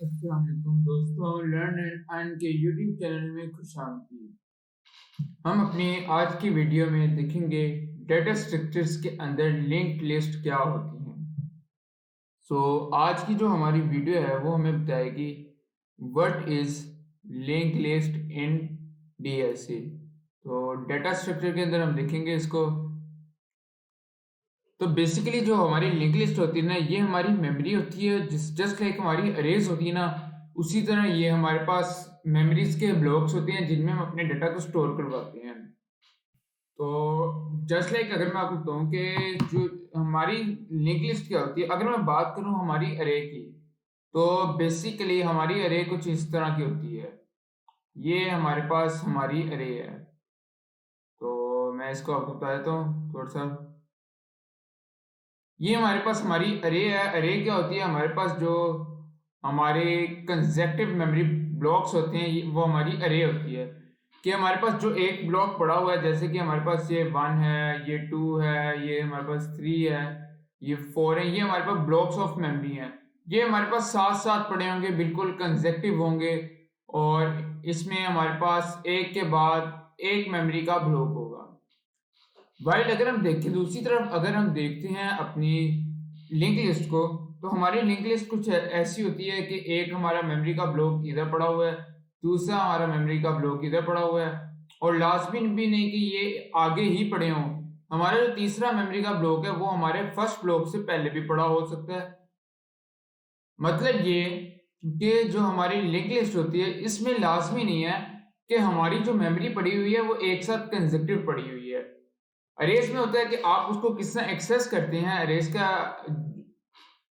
अस्सलाम वालेकुम दोस्तों, लर्न एंड अर्न के यूट्यूब चैनल में खुशामदीद। हम अपनी आज की वीडियो में देखेंगे डेटा स्ट्रक्चर्स के अंदर लिंक्ड लिस्ट क्या होती हैं। आज की जो हमारी वीडियो है वो हमें बताएगी what is linked list in DSA. तो डेटा स्ट्रक्चर के अंदर हम देखेंगे इसको। तो बेसिकली जो हमारी लिंक लिस्ट होती है ना, ये हमारी मेमोरी होती है, जस्ट लाइक हमारी अरेज होती है ना, उसी तरह ये हमारे पास मेमोरीज के ब्लॉक्स होते हैं जिनमें हम अपने डाटा को स्टोर करवाते हैं। तो जस्ट लाइक अगर मैं आपको बताऊं कि जो हमारी लिंक लिस्ट क्या होती है, अगर मैं बात करूं हमारी अरे की, तो बेसिकली हमारी अरे कुछ इस तरह की होती है। ये हमारे पास हमारी अरे है। तो मैं इसको आपको बता देता हूँ थोड़ा सा। ये हमारे पास हमारी अरे है। अरे क्या होती है? हमारे पास जो हमारे कंसेक्टिव मेमोरी ब्लॉक्स होते हैं वो हमारी अरे होती है। कि हमारे पास जो एक ब्लॉक पड़ा हुआ है, जैसे कि हमारे पास ये 1 है, ये 2 है, ये हमारे पास 3 है, ये 4 है, ये हमारे पास ब्लॉक्स ऑफ मेमोरी हैं। ये हमारे पास साथ साथ पड़े होंगे, बिल्कुल कंसेक्टिव होंगे, और इसमें हमारे पास एक के बाद एक मेमोरी का ब्लॉक होगा। वाइल अगर हम देखें दूसरी तरफ, अगर हम देखते हैं अपनी लिंक लिस्ट को, तो हमारी लिंक लिस्ट कुछ ऐसी होती है कि एक हमारा मेमोरी का ब्लॉक इधर पड़ा हुआ है, दूसरा हमारा मेमोरी का ब्लॉक इधर पड़ा हुआ है, और लास्ट में भी नहीं कि ये आगे ही पड़े हों। हमारा जो तीसरा मेमोरी का ब्लॉक है वो हमारे फर्स्ट ब्लॉक से पहले भी पड़ा हो सकता है। मतलब ये कि जो हमारी लिंक लिस्ट होती है इसमें लाजमी नहीं है कि हमारी जो मेमोरी पड़ी हुई है वो एक साथ कंसेक्टिव पड़ी हुई है। अरेज में होता है कि आप उसको किस तरह एक्सेस करते हैं अरेज का।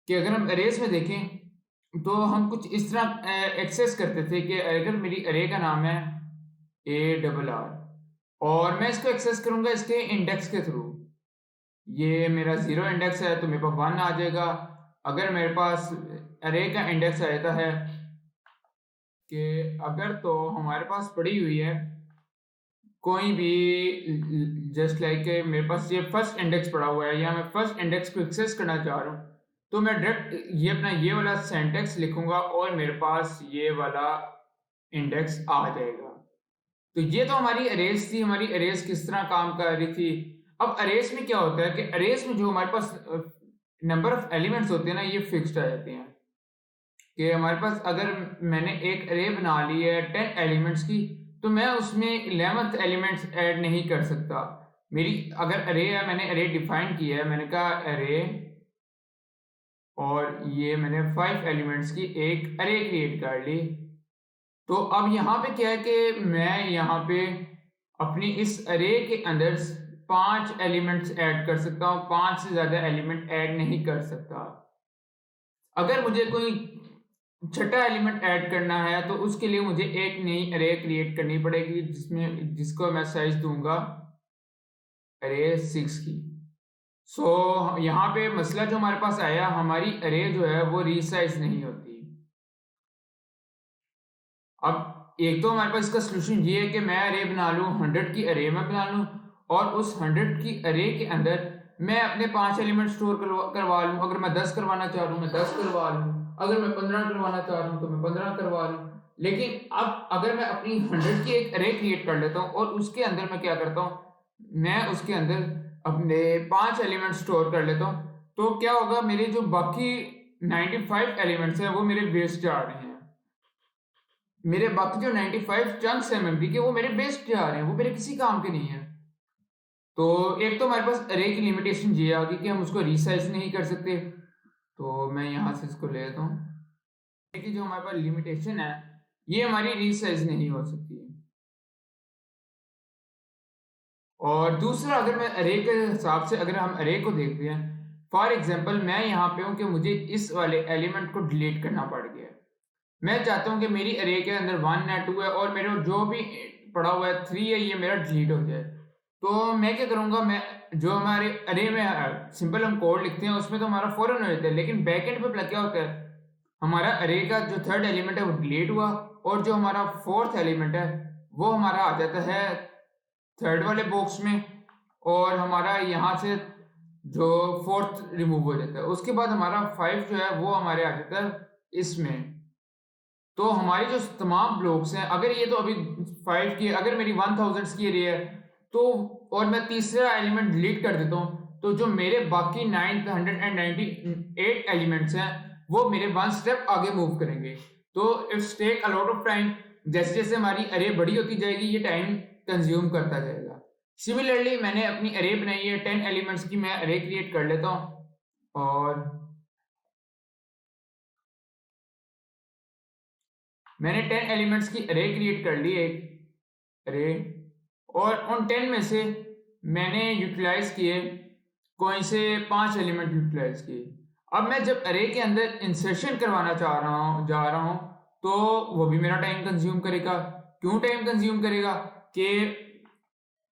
कि अगर हम अरेज में देखें तो हम कुछ इस तरह एक्सेस करते थे कि अगर मेरी अरे का नाम है ARR, और मैं इसको एक्सेस करूंगा इसके इंडेक्स के थ्रू। ये मेरा 0 इंडेक्स है तो मेरे पास 1 आ जाएगा। अगर मेरे पास अरे का इंडेक्स आ जाता है कि अगर तो हमारे पास पड़ी हुई है कोई भी, जस्ट लाइक मेरे पास ये फर्स्ट इंडेक्स पड़ा हुआ है या मैं फर्स्ट इंडेक्स को एक्सेस करना चाह रहा हूँ, तो मैं डायरेक्ट ये अपना ये वाला सिंटैक्स लिखूंगा और मेरे पास ये वाला इंडेक्स आ जाएगा। तो ये तो हमारी अरेज थी। हमारी अरेज किस तरह काम कर रही थी? अब अरेज में क्या होता है कि अरेज में जो हमारे पास नंबर ऑफ एलिमेंट्स होते हैं ना, ये फिक्स्ड आ जाते हैं। कि हमारे पास अगर मैंने एक अरे बना ली है 10 एलिमेंट्स की, तो मैं उसमें 11th एलिमेंट्स ऐड नहीं कर सकता। मेरी अगर अरे है, मैंने अरे डिफाइन किया है, मैंने कहा अरे, और ये मैंने 5 एलिमेंट्स की एक अरे क्रिएट कर ली। तो अब यहाँ पे क्या है कि मैं यहाँ पे अपनी इस अरे के अंदर 5 एलिमेंट्स ऐड कर सकता हूँ, 5 से ज़्यादा एलिमेंट ऐड नहीं कर सकता। अगर मुझे कोई छठा एलिमेंट ऐड करना है तो उसके लिए मुझे एक नई अरे क्रिएट करनी पड़ेगी जिसको मैं साइज दूंगा अरे 6 की। यहाँ पे मसला जो हमारे पास आया, हमारी अरे जो है वो रीसाइज नहीं होती। अब एक तो हमारे पास इसका सोल्यूशन ये है कि मैं अरे बना लूँ, 100 की अरे मैं बना लूँ, और उस 100 की अरे के अंदर मैं अपने 5 एलिमेंट स्टोर करवा लूँ। अगर मैं 10 करवाना चाह रहा हूँ मैं 10 करवा लूँ, अगर मैं 15 करवाना चाह रहा हूँ तो मैं 15 करवा लूँ। लेकिन अब अगर मैं अपनी 100 की एक अरे क्रिएट कर लेता हूँ और उसके अंदर मैं क्या करता हूँ, मैं उसके अंदर अपने 5 एलिमेंट स्टोर कर लेता हूँ, तो क्या होगा, मेरे जो बाकी 95 एलिमेंट्स हैं वो मेरे वेस्ट जा रहे हैं। मेरे बाकी जो 95 चंक्स हैं मेमोरी के, वो मेरे वेस्ट जा रहे हैं, वो मेरे किसी काम के नहीं है। तो एक तो हमारे पास अरे की लिमिटेशन ये आ गई कि हम उसको रीसाइज नहीं कर सकते। तो मैं यहाँ से इसको ले लेता हूँ। देखिए जो हमारे पास लिमिटेशन है ये हमारी रीसाइज नहीं हो सकती। और दूसरा, अगर मैं अरे के हिसाब से अगर हम अरे को देखते हैं, फॉर एग्जांपल मैं यहाँ पे हूँ कि मुझे इस वाले एलिमेंट को डिलीट करना पड़ गया। मैं चाहता हूँ कि मेरी अरे के अंदर 1 है, 2 है, और मेरा जो भी पड़ा हुआ है 3 है, ये मेरा डिलीट हो जाए। तो मैं क्या करूँगा, मैं जो हमारे अरे में सिंपल हम कोड लिखते हैं उसमें तो हमारा फौरन हो जाता है, लेकिन बैकएंड पे क्या होता है, हमारा अरे का जो थर्ड एलिमेंट है वो डिलीट हुआ, और जो हमारा फोर्थ एलिमेंट है वो हमारा आ जाता है थर्ड वाले बॉक्स में, और हमारा यहाँ से जो फोर्थ रिमूव हो जाता है। उसके बाद हमारा 5 जो है वो हमारे आ जाता है इसमें। तो हमारे जो तमाम ब्लॉक्स हैं, अगर ये तो अभी 5 की, अगर मेरी 1000 की एरिया है, तो और मैं तीसरा एलिमेंट डिलीट कर देता हूँ, तो जो मेरे बाकी 998 एलिमेंट्स हैं, वो मेरे वन स्टेप आगे मूव करेंगे। तो it's take a lot of time. जैसे जैसे हमारी अरे बड़ी होती जाएगी, ये टाइम कंज्यूम करता जाएगा। सिमिलरली मैंने अपनी अरे बनाई है 10 एलिमेंट्स की, मैं अरे क्रिएट कर लेता हूँ और मैंने 10 एलिमेंट्स की अरे क्रिएट कर ली, एक अरे, और उन 10 में से मैंने यूटिलाइज किए कोई से 5 एलिमेंट यूटिलाइज किए। अब मैं जब अरे के अंदर इंसर्शन करवाना जा रहा हूँ, तो वो भी मेरा टाइम कंज्यूम करेगा। क्यों टाइम कंज्यूम करेगा? कि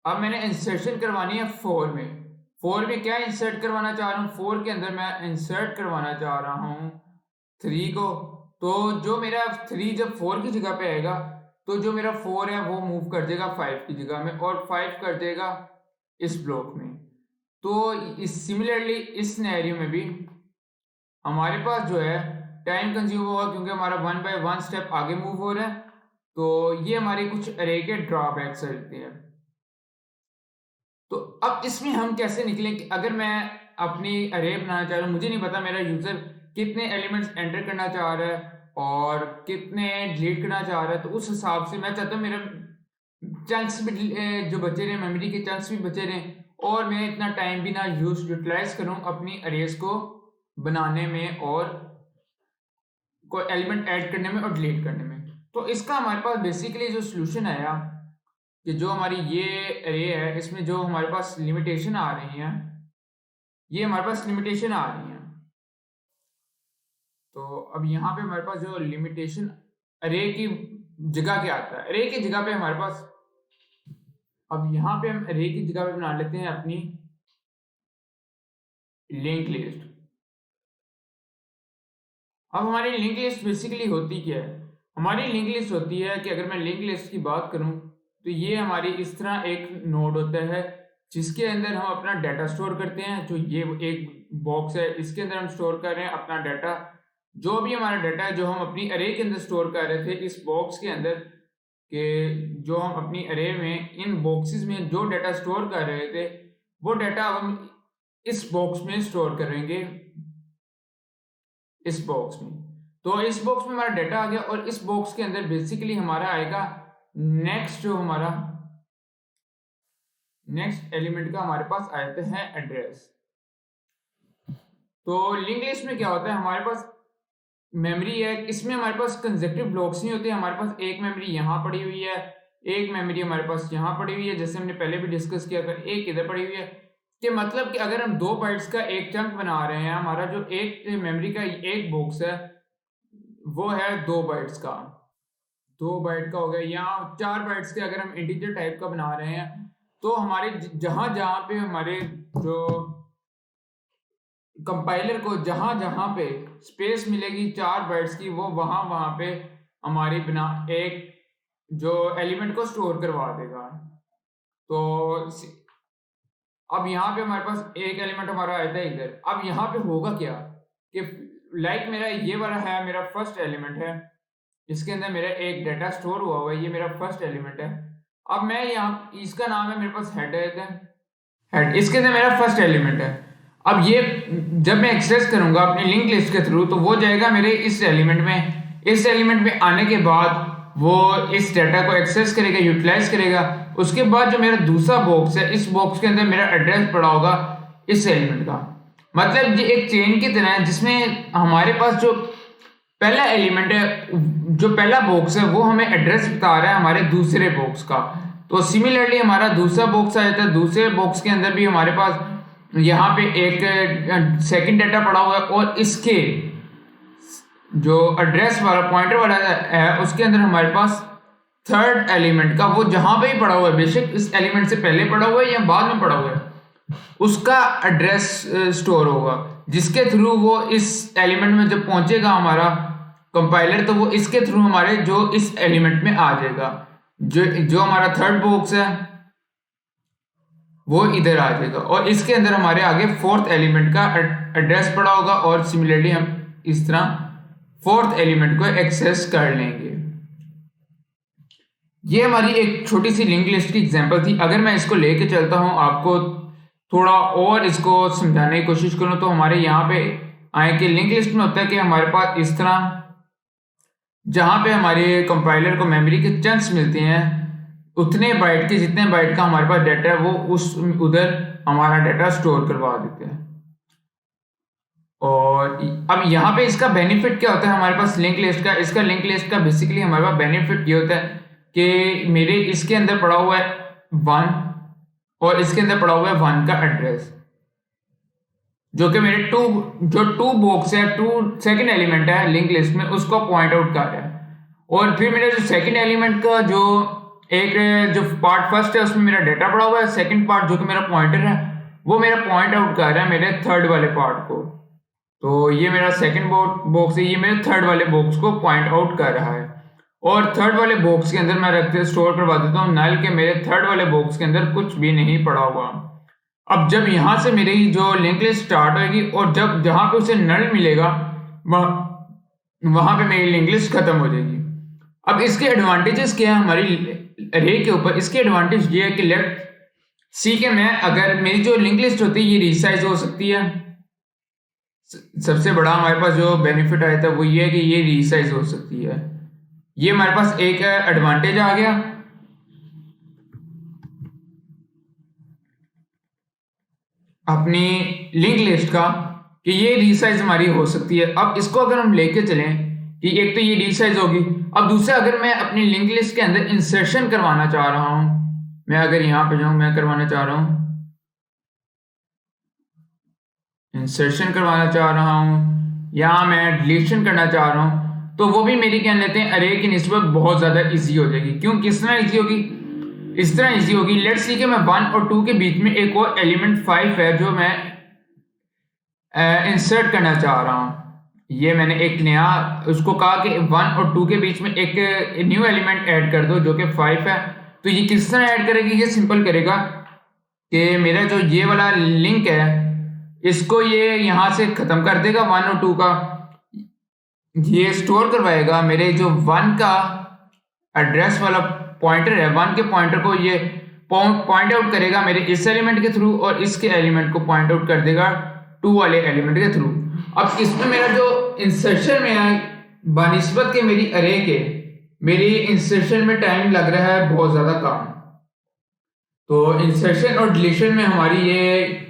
अब मैंने इंसर्शन करवानी है 4 में। 4 में क्या इंसर्ट करवाना चाह रहा हूँ? 4 के अंदर मैं इंसर्ट करवाना चाह रहा हूँ 3 को। तो जो मेरा 3 जब 4 की जगह पे आएगा, तो जो मेरा 4 है वो मूव कर जाएगा 5 की जगह में, और 5 कर जाएगा इस ब्लॉक में। तो इस सिमिलरली इस सिनेरियो में भी हमारे पास जो है टाइम कंज्यूम होगा, क्योंकि हमारा 1 बाय 1 स्टेप आगे मूव हो रहा है। तो ये हमारे कुछ अरे के ड्रॉबैक्स रहते हैं। तो अब इसमें हम कैसे निकलें कि अगर मैं अपनी अरे बनाना चाह रहा हूँ, मुझे नहीं पता मेरा यूजर कितने एलिमेंट्स एंटर करना चाह रहा है और कितने डिलीट करना चाह रहा है, तो उस हिसाब से मैं चाहता हूँ मेरा चंक्स भी जो बचे रहे, मेमोरी के चंक्स भी बचे रहे, और मैं इतना टाइम भी ना यूटिलाइज करूँ अपनी अरेज को बनाने में और कोई एलिमेंट ऐड करने में और डिलीट करने में। तो इसका हमारे पास बेसिकली जो सोल्यूशन आया कि जो हमारी ये अरे है, इसमें जो हमारे पास लिमिटेशन आ रही हैं, ये हमारे पास लिमिटेशन आ रही हैं। तो अब यहाँ पे हमारे पास जो लिमिटेशन अरे की जगह क्या आता है, अरे की जगह पे हमारे पास, अब यहाँ पे हम अरे की जगह पे बना लेते हैं अपनी लिंक लिस्ट। अब हमारी लिंक लिस्ट बेसिकली होती क्या है? हमारी लिंक लिस्ट होती है कि अगर मैं लिंक लिस्ट की बात करूं, तो ये हमारी इस तरह एक नोड होता है जिसके अंदर हम अपना डाटा स्टोर करते हैं। जो ये एक बॉक्स है, इसके अंदर हम स्टोर कर रहे हैं अपना डाटा। जो भी हमारा डाटा है जो हम अपनी अरे के अंदर स्टोर कर रहे थे इस बॉक्स के अंदर, कि जो हम अपनी अरे में इन बॉक्सेस में जो डाटा स्टोर कर रहे थे, वो डाटा हम इस बॉक्स में स्टोर करेंगे, इस बॉक्स में। तो इस बॉक्स में हमारा डाटा आ गया, और इस बॉक्स के अंदर बेसिकली हमारा आएगा नेक्स्ट, जो हमारा नेक्स्ट एलिमेंट का हमारे पास आते हैं एड्रेस। तो लिंक लिस्ट में क्या होता है, हमारे पास मेमोरी है, इसमें हमारे पास कंसेक्टिव ब्लॉक्स नहीं होते। हमारे पास एक मेमोरी यहाँ पड़ी हुई है, एक मेमोरी हमारे पास यहाँ पड़ी हुई है, जैसे हमने पहले भी डिस्कस किया था, एक इधर पड़ी हुई है। कि मतलब कि अगर हम 2 बाइट्स का एक चंक बना रहे हैं, हमारा जो एक मेमोरी का एक बॉक्स है वो है 2 बाइट्स का, 2 बाइट का हो गया, या 4 बाइट्स के अगर हम इंटीजर टाइप का बना रहे हैं, तो हमारे जहां जहां पे हमारे जो कंपाइलर को जहां जहां पे स्पेस मिलेगी 4 बाइट्स की, वो वहां वहां पे हमारी बिना एक जो एलिमेंट को स्टोर करवा देगा। तो अब यहाँ पे हमारे पास एक एलिमेंट हमारा आया था इधर। अब यहाँ पे होगा क्या कि लाइक मेरा ये वाला है, मेरा फर्स्ट एलिमेंट है, इसके अंदर मेरा एक डाटा स्टोर हुआ है, ये मेरा फर्स्ट एलिमेंट है। अब मैं यहाँ, इसका नाम है मेरे पास हेड है, हेड, इसके अंदर मेरा फर्स्ट एलिमेंट है। अब ये जब मैं एक्सेस करूंगा अपनी लिंक लिस्ट के थ्रू, तो वो जाएगा मेरे इस एलिमेंट में। इस एलिमेंट में आने के बाद वो इस डाटा को एक्सेस करेगा, यूटिलाइज करेगा। उसके बाद जो मेरा दूसरा बॉक्स है, इस बॉक्स के अंदर मेरा एड्रेस पड़ा होगा इस एलिमेंट का। मतलब ये एक चेन की तरह है, जिसमें हमारे पास जो पहला एलिमेंट है, जो पहला बॉक्स है, वो हमें एड्रेस बता रहा है हमारे दूसरे बॉक्स का। तो सिमिलरली हमारा दूसरा बॉक्स आ जाता है, दूसरे बॉक्स के अंदर भी हमारे पास यहाँ पे एक सेकंड डाटा पड़ा हुआ है, और इसके जो एड्रेस वाला पॉइंटर वाला है, उसके अंदर हमारे पास थर्ड एलिमेंट का, वो जहां पे ही पड़ा हुआ है, बेशक इस एलिमेंट से पहले पड़ा हुआ है या बाद में पड़ा हुआ है, उसका एड्रेस स्टोर होगा, जिसके थ्रू वो इस एलिमेंट में जब पहुंचेगा हमारा कंपाइलर, तो वो इसके थ्रू हमारे जो इस एलिमेंट में आ जाएगा। जो हमारा थर्ड बॉक्स है वो इधर आ जाएगा, और इसके अंदर हमारे आगे फोर्थ एलिमेंट का एड्रेस पड़ा होगा, और सिमिलरली हम इस तरह फोर्थ एलिमेंट को एक्सेस कर लेंगे। ये हमारी एक छोटी सी लिंक लिस्ट की एग्जांपल थी। अगर मैं इसको लेके चलता हूँ, आपको थोड़ा और इसको समझाने की कोशिश करूँ, तो हमारे यहाँ पे आए कि लिंक लिस्ट में होता है कि हमारे पास इस तरह जहाँ पे हमारे कंपाइलर को मेमोरी के चंक्स मिलते हैं, उतने बाइट के जितने बाइट का हमारे पास डाटा है वो उस उधर हमारा डाटा स्टोर करवा देते हैं। और अब यहाँ पे इसका बेनिफिट क्या होता है हमारे पास लिंक लिस्ट का? इसका लिंक लिस्ट का बेसिकली हमारे पास बेनिफिट ये होता है कि मेरे इसके अंदर पड़ा हुआ है 1 और इसके अंदर पड़ा हुआ है 1 का एड्रेस, जो कि मेरे टू बॉक्स है, टू सेकंड एलिमेंट है लिंक लिस्ट में, उसको पॉइंट आउट कर रहा है। और फिर मेरा जो सेकंड एलिमेंट का जो पार्ट फर्स्ट है उसमें मेरा डेटा पड़ा हुआ है, सेकंड पार्ट जो कि मेरा पॉइंटर है वो मेरा पॉइंट आउट कर रहा है मेरे थर्ड वाले पार्ट को। तो ये मेरा सेकंड बॉक्स है, ये मेरे थर्ड वाले बॉक्स को पॉइंट आउट कर रहा है। और थर्ड वाले बॉक्स के अंदर मैं रखते स्टोर करवा देता हूँ नल के मेरे थर्ड वाले बॉक्स के अंदर कुछ भी नहीं पड़ा हुआ। अब जब यहां से मेरी जो लिंक लिस्ट स्टार्ट होगी और जब जहां पे उसे नल मिलेगा वहां पे मेरी लिंक लिस्ट खत्म हो जाएगी। अब इसके एडवांटेजेस क्या है हमारी अरे के ऊपर? इसके एडवांटेज ये है कि लेट सी के मैं अगर मेरी जो लिंक लिस्ट होती है ये रीसाइज हो सकती है। सबसे बड़ा हमारे पास जो बेनिफिट आया था वो ये है कि ये रीसाइज हो सकती है। ये हमारे पास एक एडवांटेज आ गया। अपनी लिंक लिस्ट का कि ये रीसाइज हमारी हो सकती है। अब इसको अगर हम लेके चलें कि एक तो ये रीसाइज होगी, अब दूसरा अगर मैं अपनी लिंक लिस्ट के अंदर इंसर्शन करवाना चाह रहा हूं, मैं अगर यहां पे जाऊं, मैं करवाना चाह रहा हूं इंसर्शन करवाना चाह रहा हूं या मैं डिलीशन करना चाह रहा हूं, तो वो भी मेरी क्या लेते हैं अरे की निस्बत बहुत ज्यादा इजी हो जाएगी। क्यों? किस तरह इजी होगी? इस तरह इजी होगी, लेट्स सी कि मैं 1 और 2 के बीच में एक और एलिमेंट 5 है जो मैं इंसर्ट करना चाह रहा हूं। ये मैंने एक नया उसको कहा कि 1 और 2 के बीच में एक न्यू एलिमेंट ऐड कर दो जो कि 5 है। तो ये किस तरह ऐड करेगी? ये सिंपल करेगा कि मेरा जो ये वाला लिंक है इसको ये यहां से खत्म कर देगा 1 और 2 का, ये स्टोर करवाएगा मेरे जो 1 का एड्रेस वाला पॉइंटर है, 1 के पॉइंटर को ये पॉइंट आउट करेगा मेरे इस एलिमेंट के थ्रू और इसके एलिमेंट को पॉइंट आउट कर देगा 2 वाले एलिमेंट के थ्रू। अब इसमें मेरा जो इंसर्शन में है बनिस्बत के मेरी अरे के, मेरी इंसर्शन में टाइम लग रहा है बहुत ज्यादा कम। तो इंसर्शन और डिलीशन में हमारी ये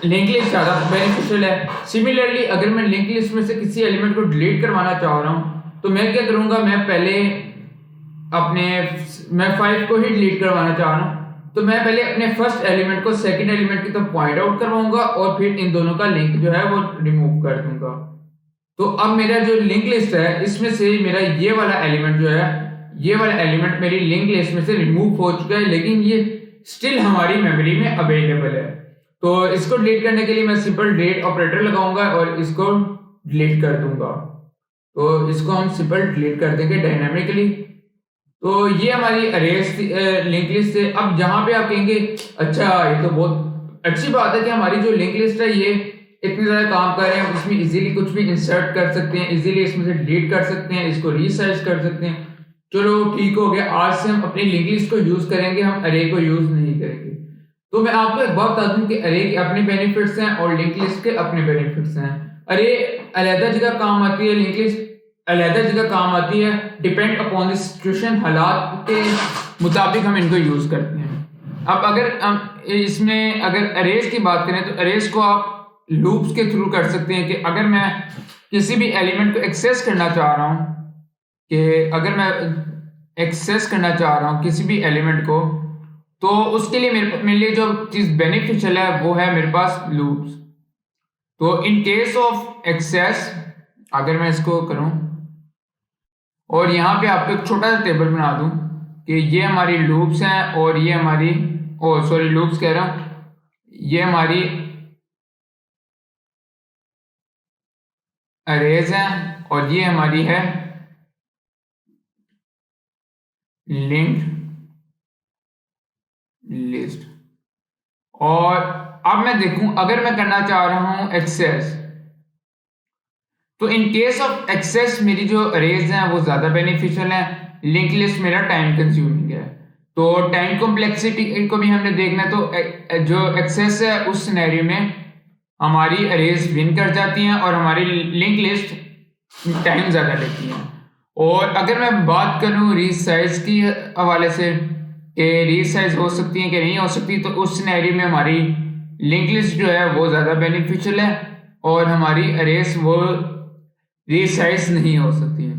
लिंक लिस्ट ज्यादा बेनिफिशियल है। सिमिलरली अगर मैं लिंक लिस्ट में से किसी एलिमेंट को डिलीट करवाना चाह रहा हूं तो मैं क्या करूंगा, मैं पहले मैं 5 को ही डिलीट करवाना चाह रहा हूं तो मैं पहले अपने फर्स्ट एलिमेंट को सेकंड एलिमेंट की तरफ पॉइंट आउट करवाऊंगा और फिर इन दोनों का लिंक जो है वो रिमूव कर दूंगा। तो अब मेरा जो लिंक लिस्ट है इसमें से मेरा ये वाला एलिमेंट जो है, ये वाला एलिमेंट मेरी लिंक लिस्ट में से रिमूव हो चुका है, लेकिन ये स्टिल हमारी मेमोरी में अवेलेबल है। तो इसको डिलीट करने के लिए मैं सिंपल डिलीट ऑपरेटर लगाऊंगा और इसको डिलीट कर दूंगा। तो इसको हम सिंपल डिलीट कर देंगे डायनामिकली। तो ये हमारी अरेज लिंक लिस्ट है। अब जहां पे आप कहेंगे अच्छा ये तो बहुत अच्छी बात है कि हमारी जो लिंक लिस्ट है ये इतने ज्यादा काम कर रहे हैं, इसमें इजीली कुछ भी इंसर्ट कर सकते हैं, इजीली इसमें से डिलीट कर सकते हैं, इसको रीसाइज कर सकते हैं। चलो ठीक हो गया, आज से हम अपनी लिंक लिस्ट को यूज करेंगे, हम अरे को यूज नहीं करेंगे। तो मैं आपको एक बात बता दूं कि अरे के अपने बेनिफिट्स हैं और लिंक लिस्ट के अपने बेनिफिट्स हैं। अरे अलग जगह काम आती है, लिंक लिस्ट अलग जगह काम आती है, डिपेंड अपॉन द सिचुएशन, हालात के मुताबिक हम इनको यूज करते हैं। अब अगर इसमें अगर अरेज की बात करें तो अरेज को आप लूप्स के थ्रू कर सकते हैं कि अगर मैं किसी भी एलिमेंट को एक्सेस करना चाह रहा हूं, कि अगर मैं एक्सेस करना चाह रहा हूं किसी भी एलिमेंट को, तो उसके लिए मेरे लिए जो चीज बेनिफिशियल है वो है मेरे पास लूप्स। तो इन केस ऑफ एक्सेस अगर मैं इसको करूं और यहां पे आपको एक छोटा सा टेबल बना दूं कि ये हमारी लूप्स हैं और ये हमारी लूप्स कह रहा हूं, ये हमारी अरेज हैं और ये हमारी है लिंक्ड लिस्ट। और अब मैं देखूं अगर मैं करना चाह रहा हूं एक्सेस, तो इन केस ऑफ एक्सेस मेरी जो अरेज हैं वो ज़्यादा बेनिफिशियल है, लिंक लिस्ट मेरा टाइम कंज्यूमिंग है। तो टाइम कॉम्प्लेक्सिटी को भी हमने देखना है, तो जो एक्सेस है उस सिनेरियो में हमारी अरेज विन कर जाती हैं और हमारी लिंक लिस्ट टाइम ज़्यादा लेती हैं। और अगर मैं बात करूँ रीसाइज की हवाले से कि रीसाइज हो सकती है कि नहीं हो सकती, तो उस सिनेरियो में हमारी लिंक लिस्ट जो है वो ज़्यादा बेनिफिशियल है और हमारी अरेज वो रीसाइज नहीं हो सकती है।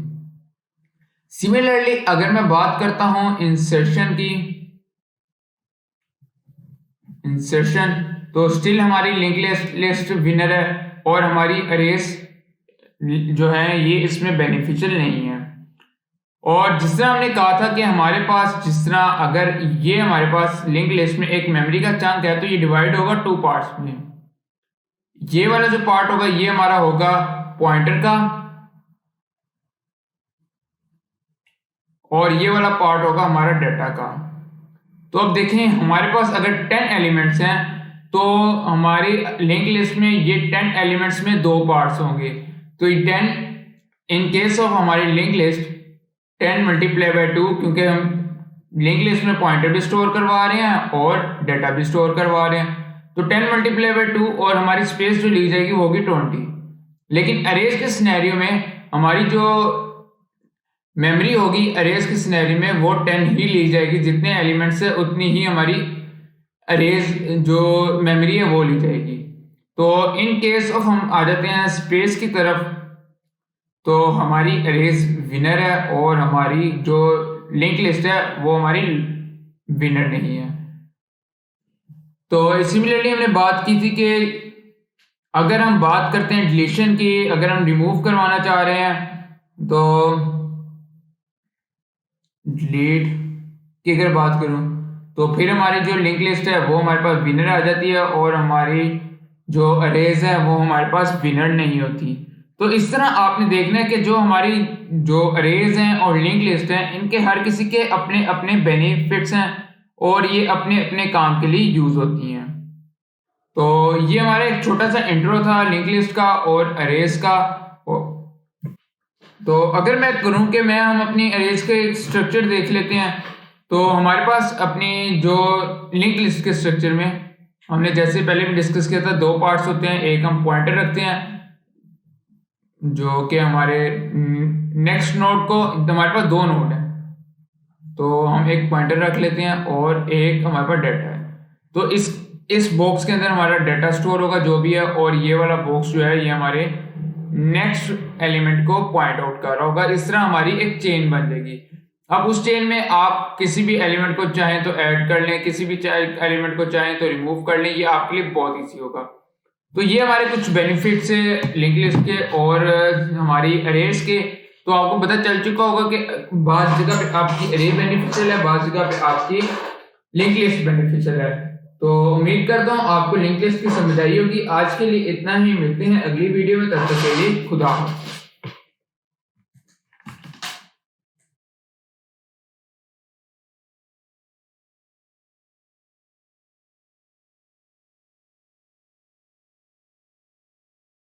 सिमिलरली अगर मैं बात करता हूं इंसर्शन, तो स्टिल हमारी लिंक लिस्ट विनर है और हमारी अरेज जो है ये इसमें बेनिफिशियल नहीं है। और जिस तरह हमने कहा था कि हमारे पास जिस तरह अगर ये हमारे पास लिंक लिस्ट में एक मेमोरी का चंक है तो ये डिवाइड होगा 2 पार्ट्स में। ये वाला जो पार्ट होगा ये हमारा होगा पॉइंटर का और ये वाला पार्ट होगा हमारा डाटा का। तो अब देखें हमारे पास अगर 10 एलिमेंट्स हैं तो हमारी लिंक लिस्ट में ये 10 एलिमेंट्स में 2 पार्ट्स होंगे। तो ये 10 इन केस ऑफ हमारी लिंक लिस्ट 10 मल्टीप्लाई बाय 2, क्योंकि हम लिंक लिस्ट में पॉइंटर भी स्टोर करवा रहे हैं और डाटा भी स्टोर करवा रहे हैं। तो 10 मल्टीप्लाई बाय 2 और हमारी स्पेस जो ली जाएगी वो होगी 20। लेकिन अरेज के सिनेरियो में हमारी जो मेमोरी होगी अरेज के सिनेरियो में वो 10 ही ली जाएगी, जितने एलिमेंट्स है उतनी ही हमारी अरेज जो मेमोरी है वो ली जाएगी। तो इन केस ऑफ हम आ जाते हैं स्पेस की तरफ, तो हमारी अरेज विनर है और हमारी जो लिंक लिस्ट है वो हमारी विनर नहीं है। तो सिमिलरली हमने बात की थी कि अगर हम बात करते हैं डिलीशन की, अगर हम रिमूव करवाना चाह रहे हैं तो डिलीट की अगर बात करूं तो फिर हमारी जो लिंक लिस्ट है वो हमारे पास विनर आ जाती है और हमारी जो अरेज है वो हमारे पास विनर नहीं होती। तो इस तरह आपने देखना है कि जो हमारी जो अरेज हैं और लिंक लिस्ट हैं इनके हर किसी के अपने अपने बेनिफिट्स हैं और ये अपने अपने काम के लिए यूज होती हैं। तो ये हमारा एक छोटा सा इंट्रो था लिंक लिस्ट का और अरेज का। तो अगर मैं करूं कि हम अपनी अरेज के स्ट्रक्चर देख लेते हैं, तो हमारे पास अपनी जो लिंक लिस्ट के स्ट्रक्चर में हमने जैसे पहले भी डिस्कस किया था 2 पार्ट्स होते हैं। एक हम पॉइंटर रखते हैं जो कि हमारे नेक्स्ट नोड को, हमारे पास 2 नोड है तो हम एक पॉइंटर रख लेते हैं और एक हमारे पास डाटा है। तो इस बॉक्स के अंदर हमारा डाटा स्टोर होगा जो भी है, और ये वाला बॉक्स जो है ये हमारे नेक्स्ट एलिमेंट को पॉइंट आउट कर रहा होगा। इस तरह हमारी एक चेन बन जाएगी। अब उस चेन में आप किसी भी एलिमेंट को चाहें तो ऐड कर लें, किसी भी एलिमेंट को चाहें तो रिमूव कर लें, ये आपके लिए बहुत ईजी होगा। तो ये हमारे कुछ बेनिफिट्स है लिंक लिस्ट के और हमारी अरेज के। तो आपको पता चल चुका होगा कि बाज़ जगह पे आपकी अरे बेनिफिशियल है, बाज़ जगह पे आपकी लिंक लिस्ट बेनिफिशियल है। तो उम्मीद करता हूँ आपको लिंक लिस्ट की समझ आई होगी। आज के लिए इतना ही, मिलते हैं अगली वीडियो में, तब तक के लिए खुदा हाफ़िज़।